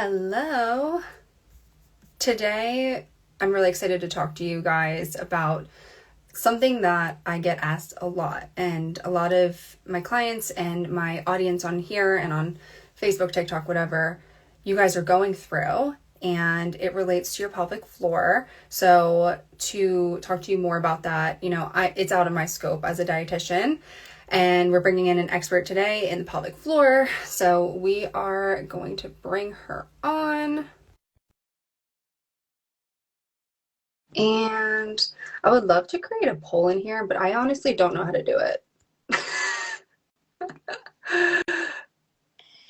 Hello. Today, I'm really excited to talk to you guys about something that I get asked a lot, and a lot of my clients and my audience on here and on Facebook, TikTok, whatever, you guys are going through, and it relates to your pelvic floor. So, to talk to you more about that, it's out of my scope as a dietitian. And we're bringing in an expert today in the pelvic floor. So we are going to bring her on. And I would love to create a poll in here, but I honestly don't know how to do it.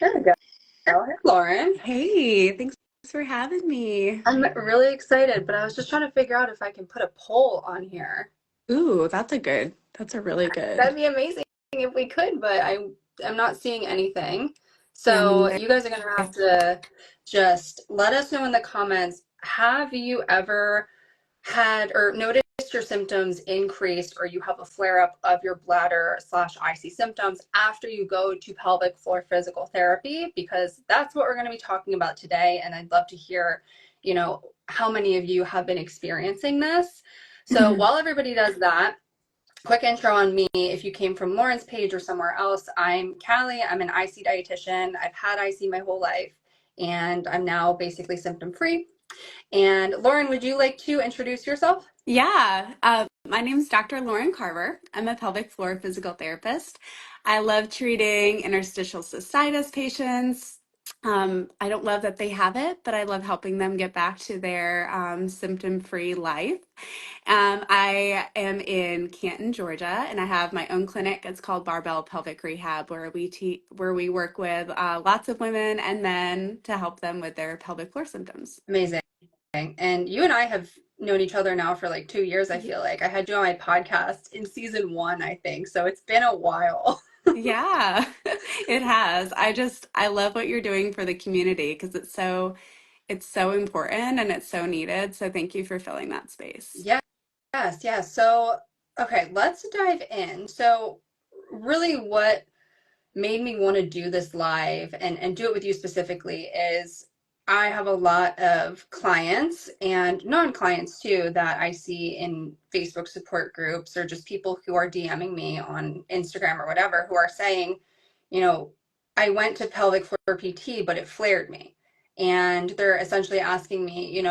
There we go. Hey, Lauren. Hey, thanks for having me. I'm really excited, but I was just trying to figure out if I can put a poll on here. Ooh, that's a really That'd good. be amazing if we could, but I'm not seeing anything. Yeah, me So neither. you guys are gonna have to just let us know in the comments, have you ever had or noticed your symptoms increased, or you have a flare up of your bladder slash IC symptoms after you go to pelvic floor physical therapy? Because that's what we're going to be talking about today. And I'd love to hear, how many of you have been experiencing this. So while everybody does that, quick intro on me. If you came from Loren's page or somewhere else, I'm Callie. I'm an IC dietitian. I've had IC my whole life, and I'm now basically symptom free. And Loren, would you like to introduce yourself? Yeah, my name is Dr. Loren Carver. I'm a pelvic floor physical therapist. I love treating interstitial cystitis patients. I don't love that they have it, but I love helping them get back to their symptom-free life. I am in Canton, Georgia, and I have my own clinic. It's called Barbell Pelvic Rehab, where we work with lots of women and men to help them with their pelvic floor symptoms. Amazing. And you and I have known each other now for like 2 years, I feel like. I had you on my podcast in season one, I think. So it's been a while. Yeah, it has. I love what you're doing for the community because it's so important and it's so needed. So thank you for filling that space. Yes, yes. So, okay, let's dive in. So, really, what made me want to do this live and do it with you specifically is I have a lot of clients and non-clients too that I see in Facebook support groups or just people who are DMing me on Instagram or whatever who are saying, you know, I went to pelvic floor PT, but it flared me. And they're essentially asking me,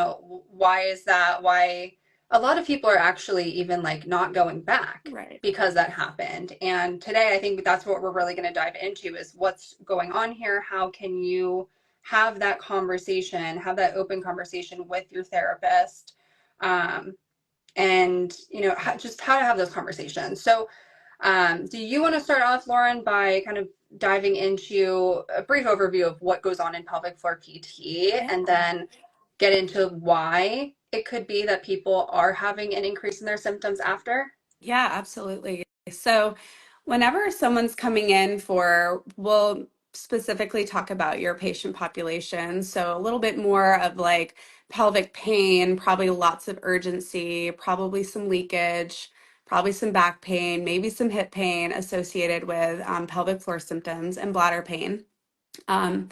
why is that? Why? A lot of people are actually even like not going back Right. because that happened. And today, I think that's what we're really going to dive into is what's going on here. How can you have that conversation, have that open conversation with your therapist, um, and just how to have those conversations. So, do you want to start off, Loren, by kind of diving into a brief overview of what goes on in pelvic floor PT, Yeah. and then get into why it could be that people are having an increase in their symptoms after? Yeah, absolutely. So, whenever someone's coming in we'll specifically talk about your patient population. So, a little bit more of like pelvic pain, probably lots of urgency, probably some leakage, probably some back pain, maybe some hip pain associated with pelvic floor symptoms and bladder pain. Um,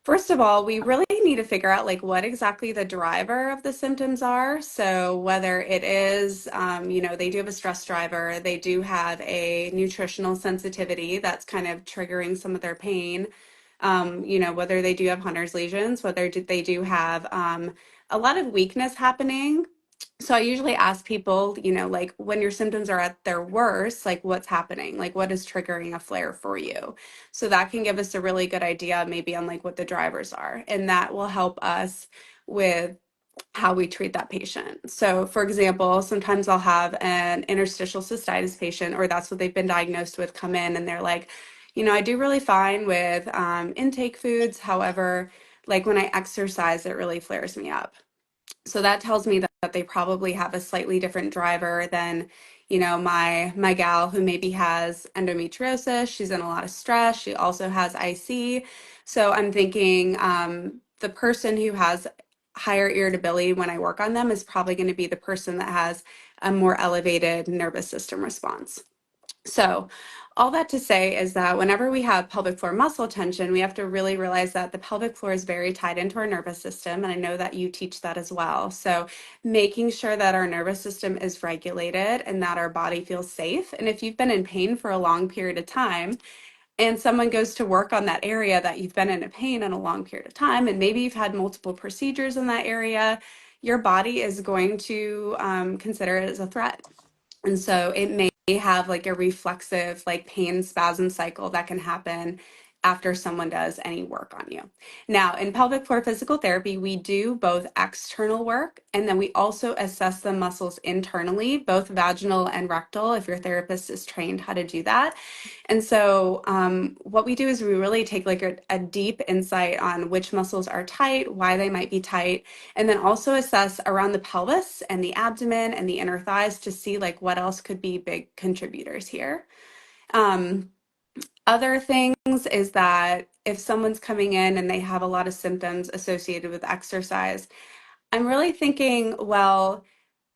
First of all, we really need to figure out like what exactly the driver of the symptoms are. So whether it is, they do have a stress driver, they do have a nutritional sensitivity that's kind of triggering some of their pain. Whether they do have Hunter's lesions, they do have a lot of weakness happening. So I usually ask people, like when your symptoms are at their worst, like what's happening, like what is triggering a flare for you. So that can give us a really good idea maybe on like what the drivers are. And that will help us with how we treat that patient. So for example, sometimes I'll have an interstitial cystitis patient, or that's what they've been diagnosed with, come in and they're like, I do really fine with intake foods. However, like when I exercise, it really flares me up. So that tells me that they probably have a slightly different driver than, my gal who maybe has endometriosis. She's in a lot of stress. She also has IC. So I'm thinking the person who has higher irritability when I work on them is probably going to be the person that has a more elevated nervous system response. So, all that to say is that whenever we have pelvic floor muscle tension, we have to really realize that the pelvic floor is very tied into our nervous system. And I know that you teach that as well. So, making sure that our nervous system is regulated and that our body feels safe. And if you've been in pain for a long period of time, and someone goes to work on that area that you've been in a pain in a long period of time, and maybe you've had multiple procedures in that area, your body is going to consider it as a threat. And so it may have like a reflexive, like pain spasm cycle that can happen after someone does any work on you. Now, in pelvic floor physical therapy, we do both external work and then we also assess the muscles internally, both vaginal and rectal, if your therapist is trained how to do that. And so, what we do is we really take like a deep insight on which muscles are tight, why they might be tight, and then also assess around the pelvis and the abdomen and the inner thighs to see like what else could be big contributors here. Um, Other things is that if someone's coming in and they have a lot of symptoms associated with exercise, I'm really thinking, well,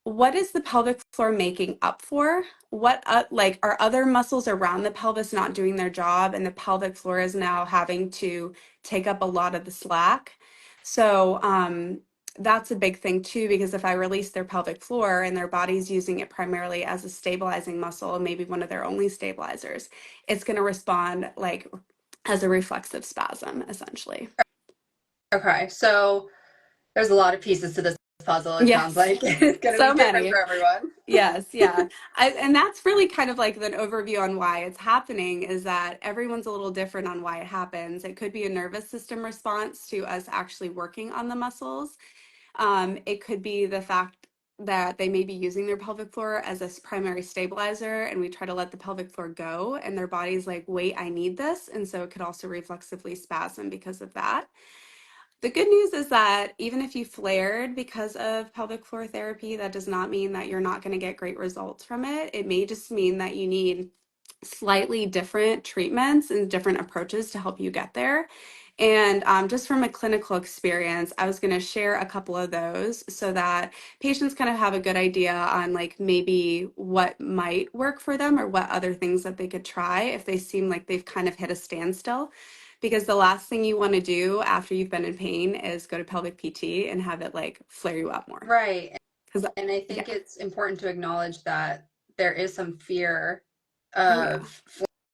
what is the pelvic floor making up for? What like are other muscles around the pelvis not doing their job and the pelvic floor is now having to take up a lot of the slack? So that's a big thing too, because if I release their pelvic floor and their body's using it primarily as a stabilizing muscle, maybe one of their only stabilizers, it's going to respond like as a reflexive spasm, essentially. Okay, so there's a lot of pieces to this puzzle. It sounds Yes, like it's going to be so different many. for everyone. Yes, yeah. And that's really kind of like an overview on why it's happening is that everyone's a little different on why it happens. It could be a nervous system response to us actually working on the muscles. It could be the fact that they may be using their pelvic floor as a primary stabilizer and we try to let the pelvic floor go and their body's like, wait, I need this. And so it could also reflexively spasm because of that. The good news is that even if you flared because of pelvic floor therapy, that does not mean that you're not going to get great results from it. It may just mean that you need slightly different treatments and different approaches to help you get there. And just from a clinical experience, I was going to share a couple of those so that patients kind of have a good idea on like maybe what might work for them or what other things that they could try if they seem like they've kind of hit a standstill. Because the last thing you want to do after you've been in pain is go to pelvic PT and have it like flare you up more. Right. Because, And I think yeah. it's important to acknowledge that there is some fear Oh, yeah. of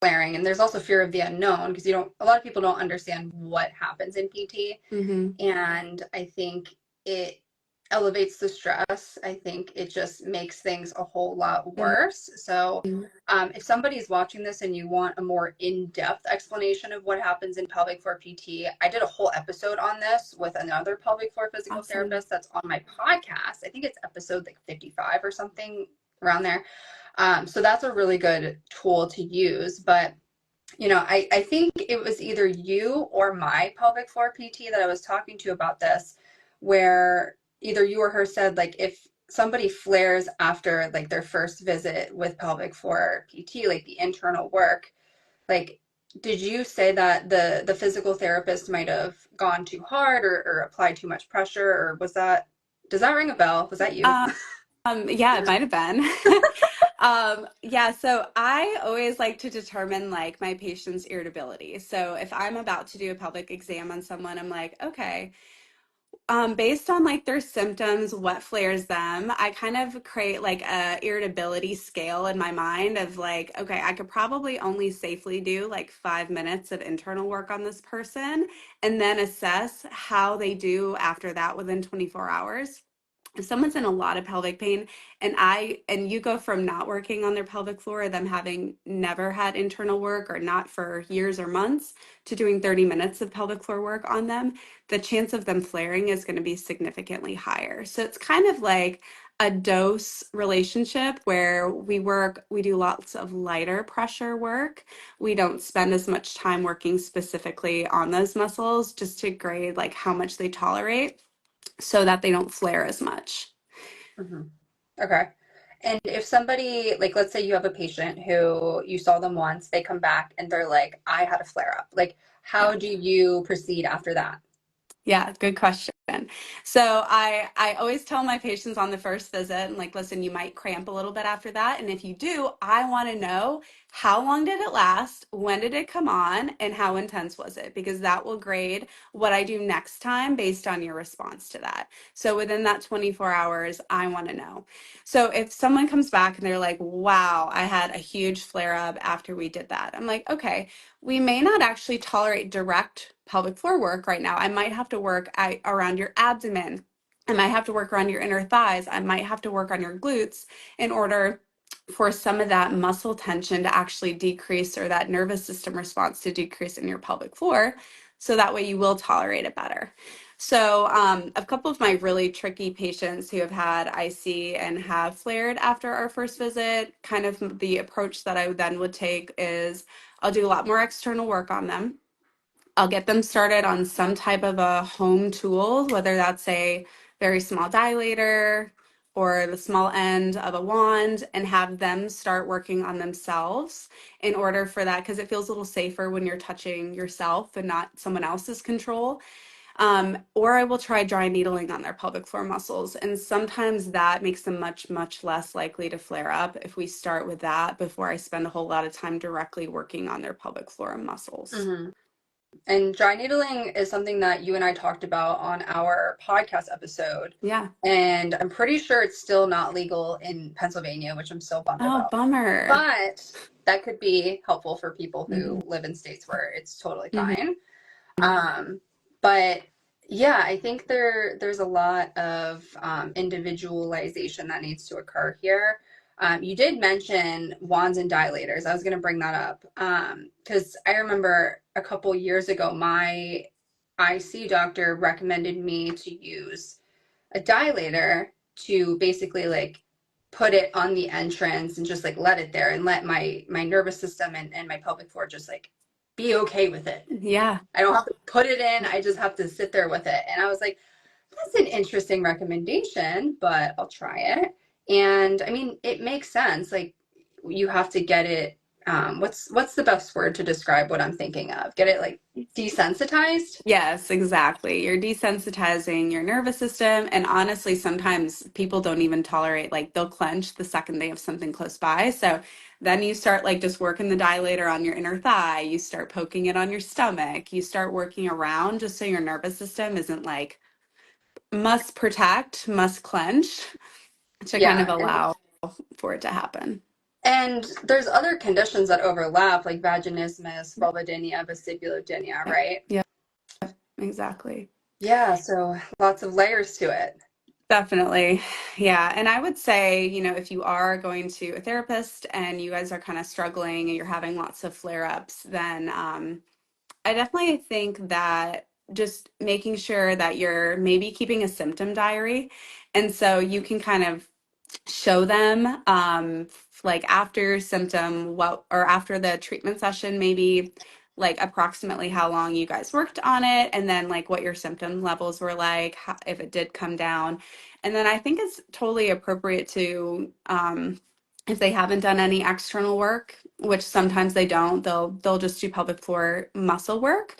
flaring, and there's also fear of the unknown because a lot of people don't understand what happens in PT. Mm-hmm. And I think it elevates the stress. I think it just makes things a whole lot worse. So, Mm-hmm. if somebody's watching this and you want a more in-depth explanation of what happens in pelvic floor PT, I did a whole episode on this with another pelvic floor physical Awesome. therapist that's on my podcast. I think it's episode like 55 or something around there. So that's a really good tool to use. But I think it was either you or my pelvic floor PT that I was talking to about this, where either you or her said, like, if somebody flares after like their first visit with pelvic floor PT, like the internal work, like, did you say that the physical therapist might have gone too hard or applied too much pressure, or does that ring a bell? Was that you? Yeah, it might have been. Yeah, so I always like to determine like my patient's irritability. So if I'm about to do a pelvic exam on someone, I'm like, okay, based on like their symptoms, what flares them, I kind of create like a irritability scale in my mind of like, okay, I could probably only safely do like 5 minutes of internal work on this person and then assess how they do after that within 24 hours. If someone's in a lot of pelvic pain and you go from not working on their pelvic floor, them having never had internal work or not for years or months, to doing 30 minutes of pelvic floor work on them, the chance of them flaring is going to be significantly higher. So it's kind of like a dose relationship where we do lots of lighter pressure work. We don't spend as much time working specifically on those muscles just to grade like how much they tolerate so that they don't flare as much. Mhm. Okay. And if somebody, like, let's say you have a patient who you saw them once, they come back and they're like, I had a flare up. Like, Yeah. how do you proceed after that? Yeah, good question. So I always tell my patients on the first visit, and like, listen, you might cramp a little bit after that. And if you do, I want to know how long did it last, when did it come on, and how intense was it? Because that will grade what I do next time based on your response to that. So within that 24 hours, I want to know. So if someone comes back and they're like, wow, I had a huge flare up after we did that, I'm like, okay, we may not actually tolerate direct pelvic floor work right now. I might have to work around your abdomen. I might have to work around your inner thighs. I might have to work on your glutes in order for some of that muscle tension to actually decrease, or that nervous system response to decrease in your pelvic floor. So that way you will tolerate it better. So a couple of my really tricky patients who have had IC and have flared after our first visit, kind of the approach that I then would take is I'll do a lot more external work on them. I'll get them started on some type of a home tool, whether that's a very small dilator or the small end of a wand, and have them start working on themselves in order for that, because it feels a little safer when you're touching yourself and not someone else's control. Or I will try dry needling on their pelvic floor muscles. And sometimes that makes them much, much less likely to flare up if we start with that before I spend a whole lot of time directly working on their pelvic floor muscles. Hmm. And dry needling is something that you and I talked about on our podcast episode. Yeah. And I'm pretty sure it's still not legal in Pennsylvania, which I'm so bummed Oh, about. bummer. But that could be helpful for people Hmm. who live in states where it's totally Hmm. fine. But yeah, I think there's a lot of individualization that needs to occur here. You did mention wands and dilators. I was going to bring that up because I remember a couple years ago, my IC doctor recommended me to use a dilator to basically like put it on the entrance and just like let it there and let my nervous system and my pelvic floor just like be okay with it. Yeah. I don't have to put it in. I just have to sit there with it. And I was like, that's an interesting recommendation, but I'll try it. And I mean, it makes sense. Like you have to get it. What's the best word to describe what I'm thinking of? Get it like desensitized. Yes, exactly. You're desensitizing your nervous system. And honestly, sometimes people don't even tolerate, like, they'll clench the second they have something close by. So then you start, like, just working the dilator on your inner thigh. You start poking it on your stomach. You start working around just so your nervous system isn't like, must protect, must clench to kind of Yeah, allow for it to happen. and there's other conditions that overlap, like vaginismus, vulvodynia, vestibulodynia, Yep. right? Yep. Exactly. Yeah, so lots of layers to it. Definitely. Yeah. And I would say, if you are going to a therapist and you guys are kind of struggling and you're having lots of flare-ups, then I definitely think that just making sure that you're maybe keeping a symptom diary. And so you can kind of show them like after symptom what, or after the treatment session, maybe like approximately how long you guys worked on it, and then like what your symptom levels were like, how, if it did come down. And then I think it's totally appropriate to if they haven't done any external work, which sometimes they don't, they'll just do pelvic floor muscle work,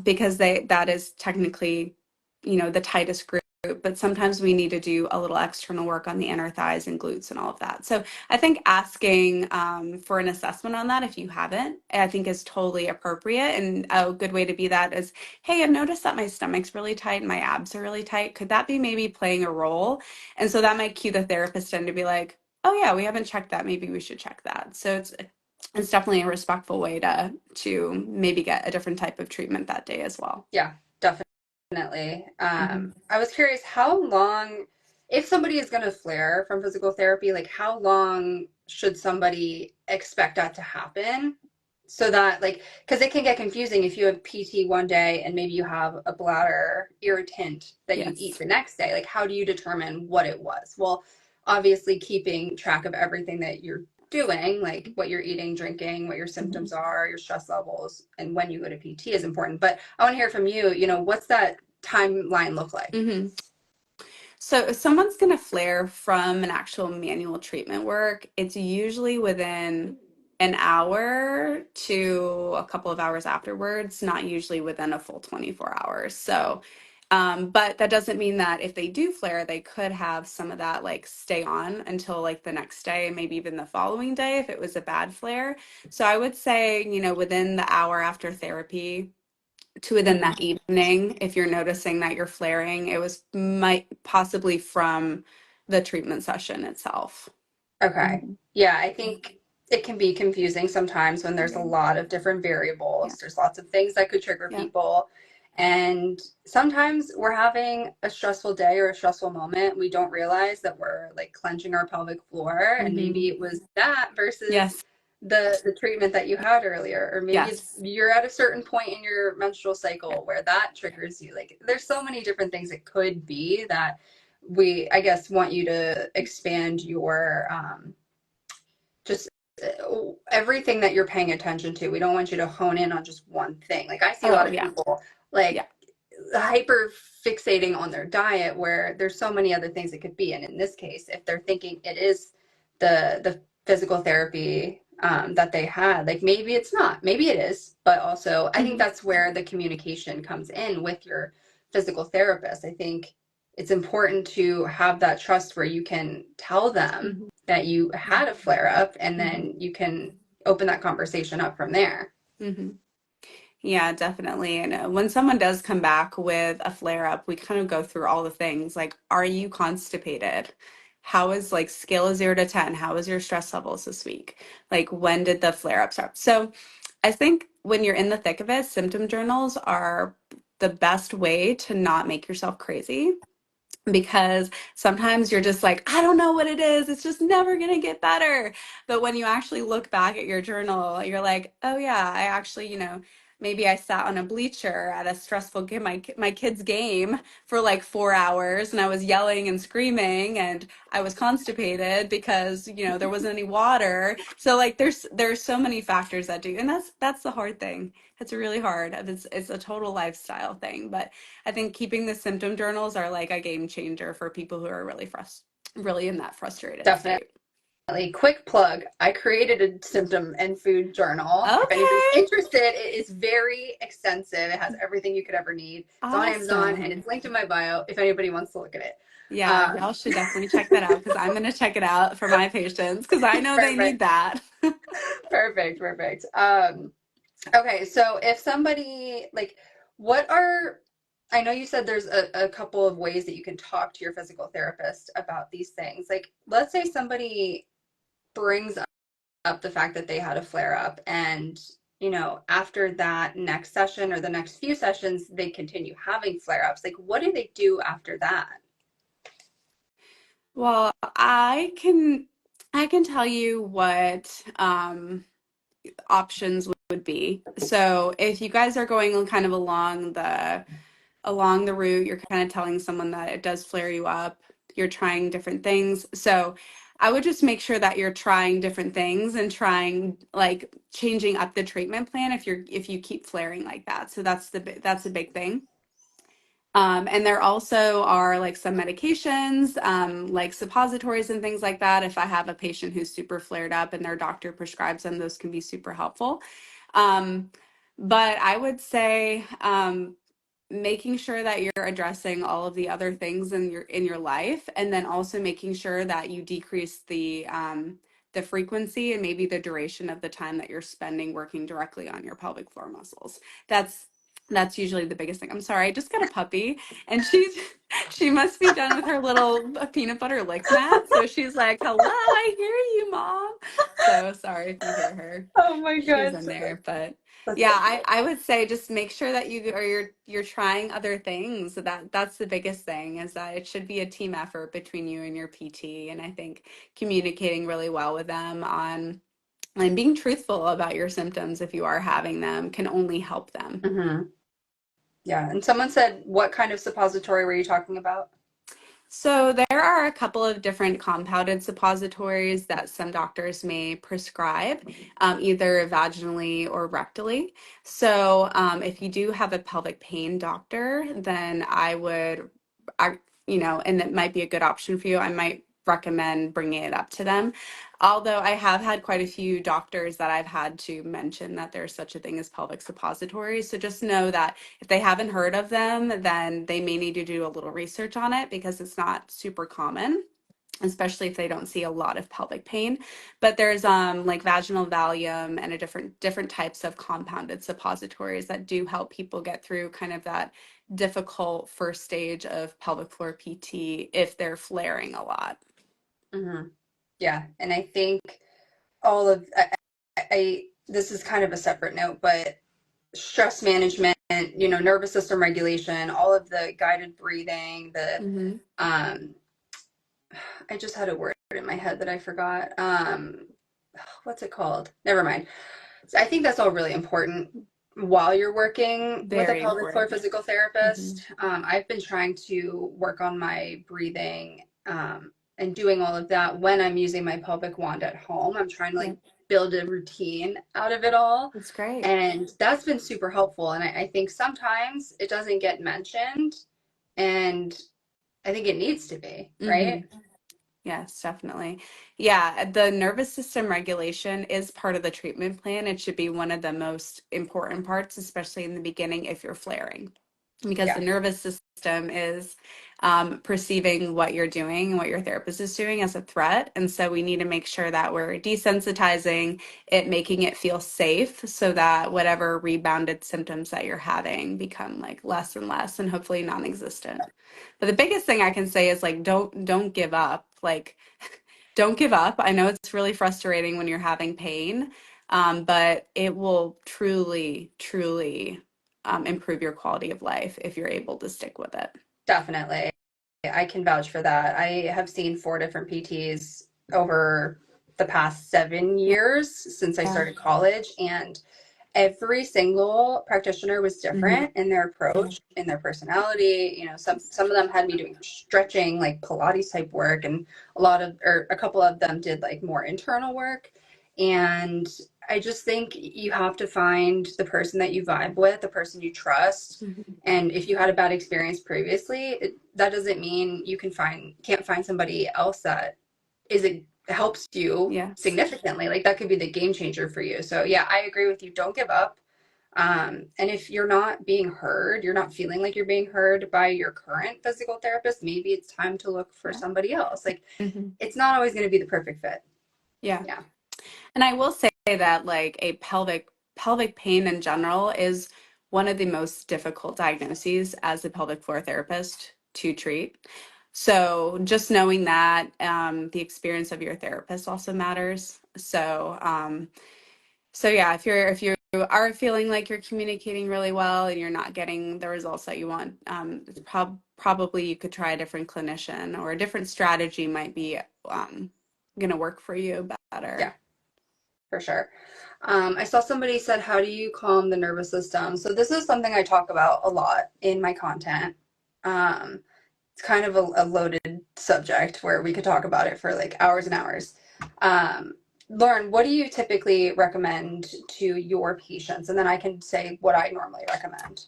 because that is technically the tightest group. But sometimes we need to do a little external work on the inner thighs and glutes and all of that. So I think asking for an assessment on that, if you haven't, I think is totally appropriate. And a good way to be that is, hey, I've noticed that my stomach's really tight and my abs are really tight. Could that be maybe playing a role? And so that might cue the therapist in to be like, oh yeah, we haven't checked that. Maybe we should check that. So it's definitely a respectful way to maybe get a different type of treatment that day as well. Yeah, definitely. Mhm. I was curious how long, if somebody is going to flare from physical therapy, like how long should somebody expect that to happen? So that, like, because it can get confusing if you have PT one day and maybe you have a bladder irritant that you eat Yes. the next day. Like, how do you determine what it was? Well, obviously, keeping track of everything that you're doing, like what you're eating, drinking, what your Mhm. symptoms are, your stress levels, and when you go to PT is important. But I want to hear from you, what's that timeline look like? Mhm. So if someone's going to flare from an actual manual treatment work, it's usually within an hour to a couple of hours afterwards, not usually within a full 24 hours. So, but that doesn't mean that if they do flare, they could have some of that like stay on until like the next day, maybe even the following day if it was a bad flare. So I would say, within the hour after therapy to within that evening, if you're noticing that you're flaring, it was might possibly from the treatment session itself. Okay. Mhm. Yeah, I think it can be confusing sometimes when there's a lot of different Yeah. variables. There's lots of things that could trigger Yeah. people. And sometimes we're having a stressful day or a stressful moment. We don't realize that we're like clenching our pelvic floor, and maybe Hmm. it was that versus Yes. the treatment that you had earlier. Or maybe it's Yes. you're at a certain point in your menstrual Yeah. cycle where that triggers you. Like there's so many different things it could be that we, I guess, want you to expand your just everything that you're paying attention to. We don't want you to hone in on just one thing. Like I see a lot Oh, of yeah. people Yeah. like hyper fixating on their diet where there's so many other things it could be. And in this case, if they're thinking it is the physical therapy that they had, like maybe it's not, maybe it is, but also I think Hmm. that's where the communication comes in with your physical therapist. I think it's important to have that trust where you can tell them Hmm. that you had a flare up and Hmm. then you can open that conversation up from there. Hmm. Yeah, definitely. And when someone does come back with a flare up, we kind of go through all the things like, are you constipated? How is like scale of 0 to 10? How is your stress levels this week? Like, when did the flare up start? So, I think when you're in the thick of it, symptom journals are the best way to not make yourself crazy because sometimes you're just like, I don't know what it is. It's just never going to get better. But when you actually look back at your journal, you're like, oh, yeah, I actually, maybe I sat on a bleacher at a stressful game, my kid's game for like 4 hours and I was yelling and screaming and I was constipated because, there wasn't any water. So like there's so many factors that do. And that's the hard thing. It's really hard. It's a total lifestyle thing. But I think keeping the symptom journals are like a game changer for people who are really in that frustrated Definitely. state. Quick plug. I created a symptom and food journal. If anybody's Okay. interested, it is very extensive. It has everything you could ever need. It's on Amazon and Awesome. it's linked in my bio if anybody wants to look at it. Yeah, Um, y'all should definitely check that out because I'm going to check it out for my patients because I know they need perfect. that. Perfect. Okay, so if somebody like what are I know you said there's a couple of ways that you can talk to your physical therapist about these things. Like let's say somebody brings up the fact that they had a flare up and after that next session or the next few sessions they continue having flare ups, like what do they do after that? Well, I can tell you what options would be. So if you guys are going kind of along the route, you're kind of telling someone that it does flare you up, you're trying different things. So I would just make sure that you're trying different things and trying like changing up the treatment plan if you keep flaring like that. So that's a big thing. And there also are like some medications, like suppositories and things like that. If I have a patient who's super flared up and their doctor prescribes them, those can be super helpful. Um, but I would say making sure that you're addressing all of the other things in your life, and then also making sure that you decrease the frequency and maybe the duration of the time that you're spending working directly on your pelvic floor muscles. That's that's usually the biggest thing. I'm sorry, I just got a puppy and she must be done with her little peanut butter lick mat. So she's like, "Hello, I hear you, mom." So sorry if you hear her. Oh my She's gosh, in there, but that's yeah, so I would say just make sure that you're trying other things. That's the biggest thing is that it should be a team effort between you and your PT. And I think communicating really well with them on and being truthful about your symptoms if you are having them can only help them. cute. Yeah, and someone said, what kind of suppository were you talking about? So there are a couple of different compounded suppositories that some doctors may prescribe, either vaginally or rectally. So if you do have a pelvic pain doctor, then I would, and that might be a good option for you. I might recommend bringing it up to them. Although I have had quite a few doctors that I've had to mention that there's such a thing as pelvic suppositories. So just know that if they haven't heard of them, then they may need to do a little research on it because it's not super common, especially if they don't see a lot of pelvic pain. But there's like vaginal Valium and a different types of compounded suppositories that do help people get through kind of that difficult first stage of pelvic floor PT if they're flaring a lot. Hmm. Yeah, and I think all of this is kind of a separate note, but stress management, nervous system regulation, all of the guided breathing, the Mm-hmm. um I just had a word in my head that I forgot. What's it called? Never mind. So I think that's all really important while you're working with a Very pelvic floor important. physical Mm-hmm. therapist. I've been trying to work on my breathing and doing all of that when I'm using my pelvic wand at home. I'm trying to like Yep, build a routine out of it all. that's great. And that's been super helpful. And I think sometimes it doesn't get mentioned. And I think it needs to be, Mm-hmm. right? Yes, definitely. Yeah, the nervous system regulation is part of the treatment plan. It should be one of the most important parts, especially in the beginning if you're flaring, because the Yeah, nervous system is perceiving what you're doing and what your therapist is doing as a threat. And so we need to make sure that we're desensitizing it, making it feel safe so that whatever rebounded symptoms that you're having become like less and less and hopefully non-existent. But the biggest thing I can say is like don't give up. Like don't give up. I know it's really frustrating when you're having pain, but it will truly improve your quality of life if you're able to stick with it. definitely. I can vouch for that. I have seen four different PTs over the past 7 years since I Yeah. started college, and every single practitioner was Hmm. different in their approach, in their personality. Some of them had me doing stretching, like Pilates type work, and a couple of them did like more internal work. And I just think you have to find the person that you vibe with, the person you trust. Hmm. And if you had a bad experience previously, that doesn't mean can't find somebody else that is it helps you Yes. significantly. Like that could be the game changer for you. So yeah, I agree with you. Don't give up. And if you're not being heard, you're not feeling like you're being heard by your current physical therapist, maybe it's time to look for Yeah. somebody else. Like Hmm. it's not always going to be the perfect fit. Yeah. Yeah. And I will say that like a pelvic pain in general is one of the most difficult diagnoses as a pelvic floor therapist to treat. So just knowing that the experience of your therapist also matters. So yeah, if you are feeling like you're communicating really well and you're not getting the results that you want, it's probably you could try a different clinician or a different strategy might be going to work for you Yeah, better. for sure. I saw somebody said, how do you calm the nervous system? So this is something I talk about a lot in my content. Um, it's kind of a loaded subject where we could talk about it for like hours and hours. Um, Lauren, what do you typically recommend to your patients? And then I can say what I normally recommend.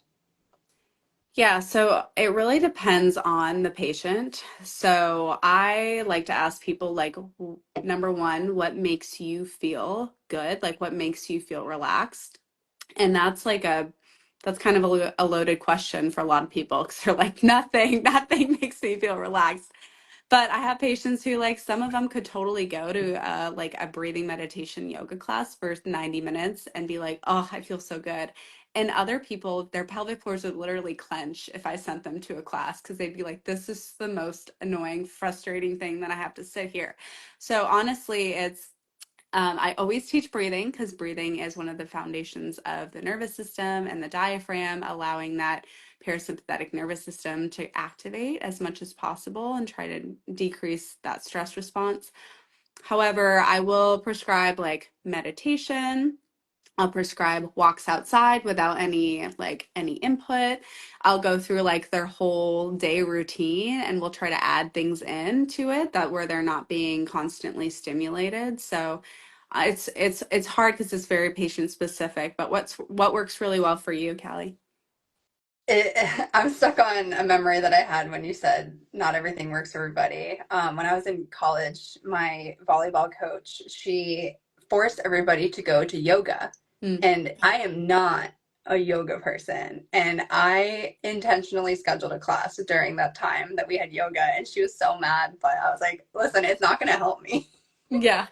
Yeah, so it really depends on the patient. So I like to ask people like number one, what makes you feel good? Like what makes you feel relaxed? And that's kind of a loaded question for a lot of people because they're like nothing makes me feel relaxed. But I have patients who like some of them could totally go to like a breathing meditation yoga class for 90 minutes and be like, "Oh, I feel so good." And other people, their pelvic floors would literally clench if I sent them to a class because they'd be like, "This is the most annoying, frustrating thing that I have to sit here." So honestly, I always teach breathing because breathing is one of the foundations of the nervous system and the diaphragm, allowing that parasympathetic nervous system to activate as much as possible and try to decrease that stress response. However, I will prescribe like meditation. I'll prescribe walks outside without any input. I'll go through like their whole day routine and we'll try to add things into it that where they're not being constantly stimulated. So it's hard because it's very patient specific, but what works really well for you, Callie? I'm stuck on a memory that I had when you said not everything works for everybody. When I was in college, my volleyball coach, she forced everybody to go to yoga. Mm. And I am not a yoga person. And I intentionally scheduled a class during that time that we had yoga. And she was so mad, but I was like, listen, it's not going to help me. Yeah.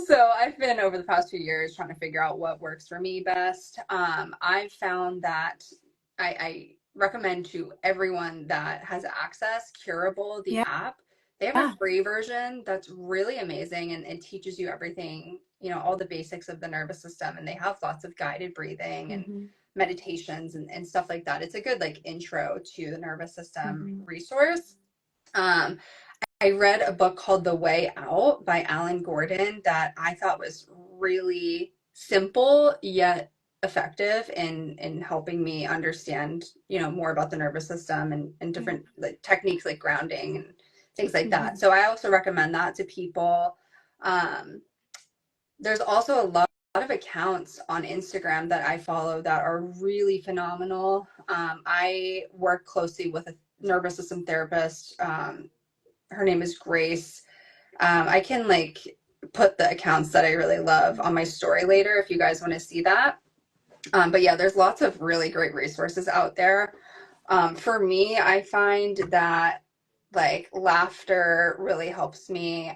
So I've been over the past few years trying to figure out what works for me best. I've found that I recommend to everyone that has access Curable, the Yeah. app. They have a free version that's really amazing and it teaches you everything, all the basics of the nervous system. And they have lots of guided breathing and Hmm. meditations and stuff like that. It's a good like intro to the nervous system Hmm. resource. Um, I read a book called The Way Out by Alan Gordon that I thought was really simple yet effective in helping me understand, more about the nervous system and Yeah. different like techniques like grounding and things like that. Hmm. So I also recommend that to people. Um, there's also a lot of accounts on Instagram that I follow that are really phenomenal. I work closely with a nervous system therapist. Her name is Grace. I can like put the accounts that I really love on my story later if you guys want to see that. But yeah, there's lots of really great resources out there. For me, I find that like laughter really helps me.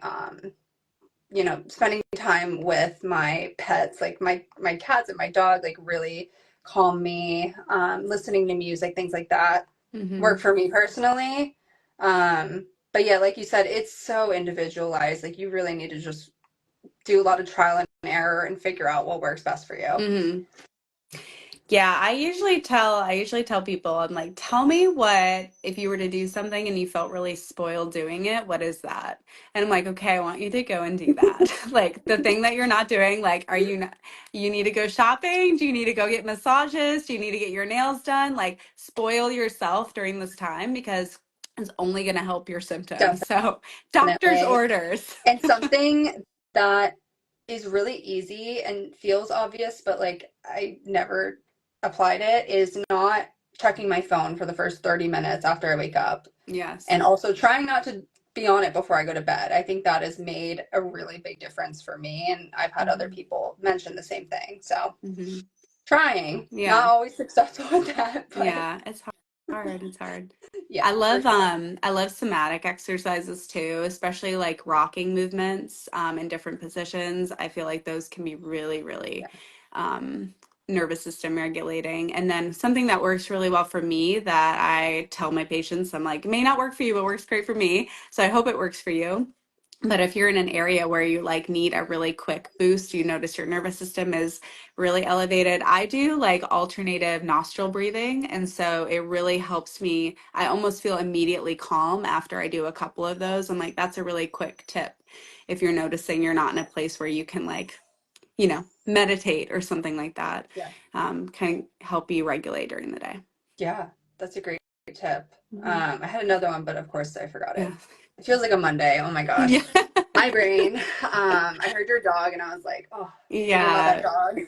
Spending time with my pets, like my cats and my dog, like really calm me. Listening to music, things like that, work Hmm. for me personally. But yeah, like you said, it's so individualized. Like you really need to just do a lot of trial and error and figure out what works best for you. Hmm. Yeah, I usually tell people, I'm like, tell me what, if you were to do something and you felt really spoiled doing it, what is that? And I'm like, okay, I want you to go and do that. Like the thing that you're not doing, like, are you not, you need to go shopping? Do you need to go get massages? Do you need to get your nails done? Like spoil yourself during this time because it's only going to help your symptoms. So doctor's Definitely. orders. And something that is really easy and feels obvious, but like I never applied it is not checking my phone for the first 30 minutes after I wake up. Yes. And also trying not to be on it before I go to bed. I think that has made a really big difference for me. And I've had other Hmm. people mention the same thing. So Hmm. trying, not Yeah. always successful with that, but Yeah. It's hard. It's hard. I yeah, for love sure. um I love somatic exercises too, especially like rocking movements in different positions. I feel like those can be really, really Yeah. um nervous system regulating. And then something that works really well for me that I tell my patients, I'm like, it may not work for you, but works great for me. So I hope it works for you. But if you're in an area where you like need a really quick boost, you notice your nervous system is really elevated. I do like alternative nostril breathing. And so it really helps me. I almost feel immediately calm after I do a couple of those. I'm like, that's a really quick tip. If you're noticing you're not in a place where you can like, meditate or something like that, Yeah. can help you regulate during the day. Yeah. That's a great tip. Mhm. I had another one, but of course I forgot it. Yeah. It feels like a Monday. Oh my Yeah. gosh. My brain. I heard your dog and I was like, oh, thinking about that Yeah. dog.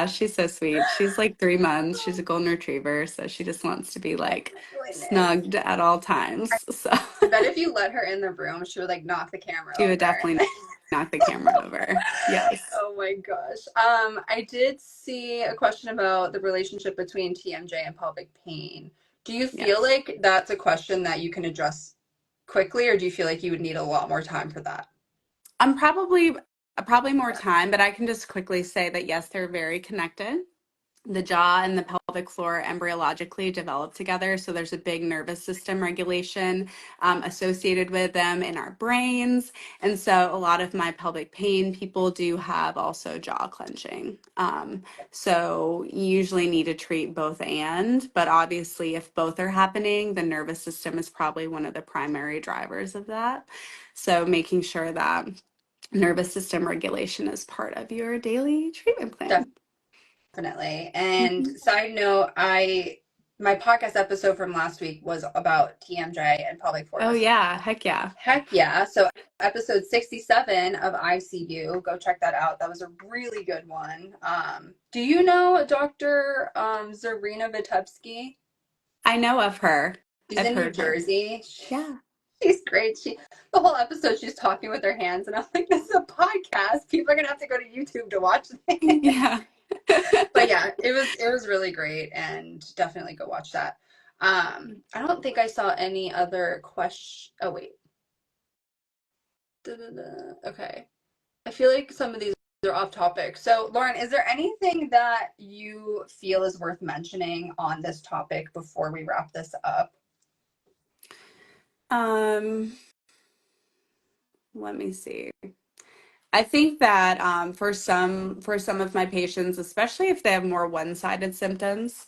She's so sweet. She's like 3 months. She's a golden retriever, so she just wants to be Oh like my goodness. snugged at all times. So I bet if you let her in the room, she would like knock the camera she would over. definitely knock the camera over. Yes. Oh my gosh. I did see a question about the relationship between TMJ and pelvic pain. Do you feel Yes. like that's a question that you can address quickly, or do you feel like you would need a lot more time for that? I'm probably more Yeah. time, but I can just quickly say that yes, they're very connected. The jaw and the pelvic floor embryologically develop together. So there's a big nervous system regulation associated with them in our brains. And so a lot of my pelvic pain people do have also jaw clenching. So you usually need to treat both but obviously if both are happening, the nervous system is probably one of the primary drivers of that. So making sure that nervous system regulation is part of your daily treatment plan. Definitely. And Mhm. side note, I My podcast episode from last week was about TMJ and pelvic floor Oh dysfunction. yeah, heck yeah. Heck yeah. So episode 67 of ICU, go check that out. That was a really good one. Do you know Dr. Zarina Vitebsky? I know of her. She's I've in heard New of her. Jersey. Yeah. She's great. The whole episode she's talking with her hands, and I'm like, this is a podcast. People are gonna have to go to YouTube to watch this. Yeah. But yeah, it was really great, and definitely go watch that. I don't think I saw any other question. Oh wait. Da-da-da. Okay. I feel like some of these are off topic. So, Loren, is there anything that you feel is worth mentioning on this topic before we wrap this up? Um, Let me see. I think that for some of my patients, especially if they have more one-sided symptoms,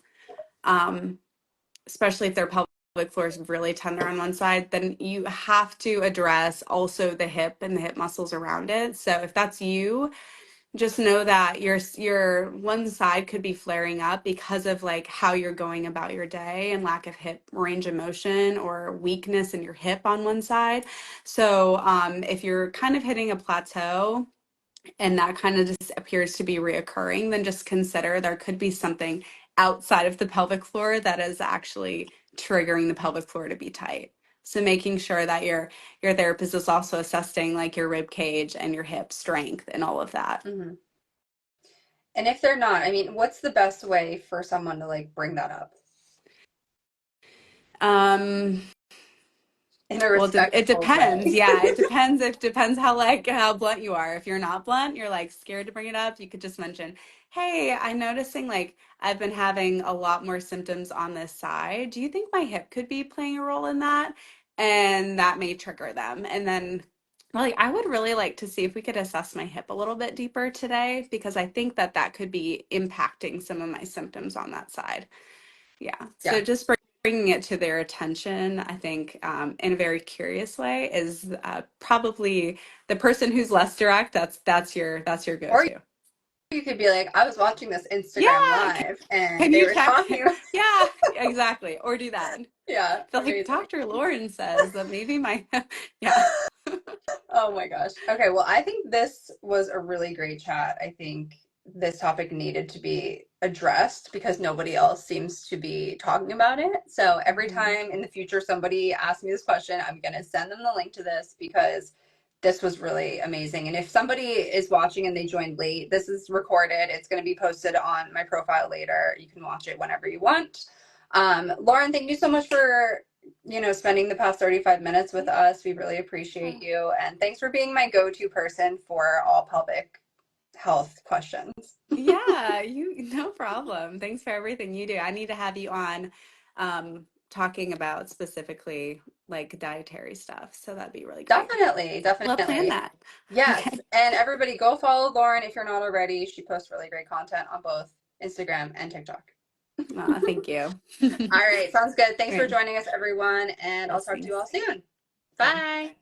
um, especially if their pelvic floor is really tender on one side, then you have to address also the hip and the hip muscles around it. So if that's you, just know that your one side could be flaring up because of like how you're going about your day and lack of hip range of motion or weakness in your hip on one side. So if you're kind of hitting a plateau and that kind of just appears to be reoccurring, then just consider there could be something outside of the pelvic floor that is actually triggering the pelvic floor to be tight. So making sure that your therapist is also assessing like your rib cage and your hip strength and all of that. Hmm. And if they're not, I mean, what's the best way for someone to like bring that up Um, in a well, it respectful depends. way? Yeah, it depends how like how blunt you are. If you're not blunt, you're like scared to bring it up. You could just mention, "Hey, I'm noticing like I've been having a lot more symptoms on this side. Do you think my hip could be playing a role in that?" And that may trigger them. And then, like, I would really like to see if we could assess my hip a little bit deeper today because I think that that could be impacting some of my symptoms on that side. Yeah. So Yeah. just bringing it to their attention, I think, in a very curious way, is probably the person who's less direct. That's your Or go-to. you could be like, I was watching this Yeah. Instagram live and Can they you were check? talking. Yeah, exactly. Or do that. Yeah, Feel like amazing. Dr. Loren says that maybe my yeah. Oh my gosh. Okay, well, I think this was a really great chat. I think this topic needed to be addressed because nobody else seems to be talking about it. So every Mhm. time in the future somebody asks me this question, I'm going to send them the link to this because this was really amazing. And if somebody is watching and they joined late, this is recorded. It's going to be posted on my profile later. You can watch it whenever you want. Loren, thank you so much for spending the past 35 minutes with us. We really appreciate you. And thanks for being my go-to person for all pelvic health questions. Yeah, no problem. Thanks for everything you do. I need to have you on talking about specifically like dietary stuff. So that'd be really great. Definitely, We'll plan definitely. that. Yes. Okay. And everybody go follow Loren if you're not already. She posts really great content on both Instagram and TikTok. Thank you. All right, sounds good. Thanks All for right. joining us, everyone. And I'll Yes, talk to you thanks. all soon. Bye. Bye.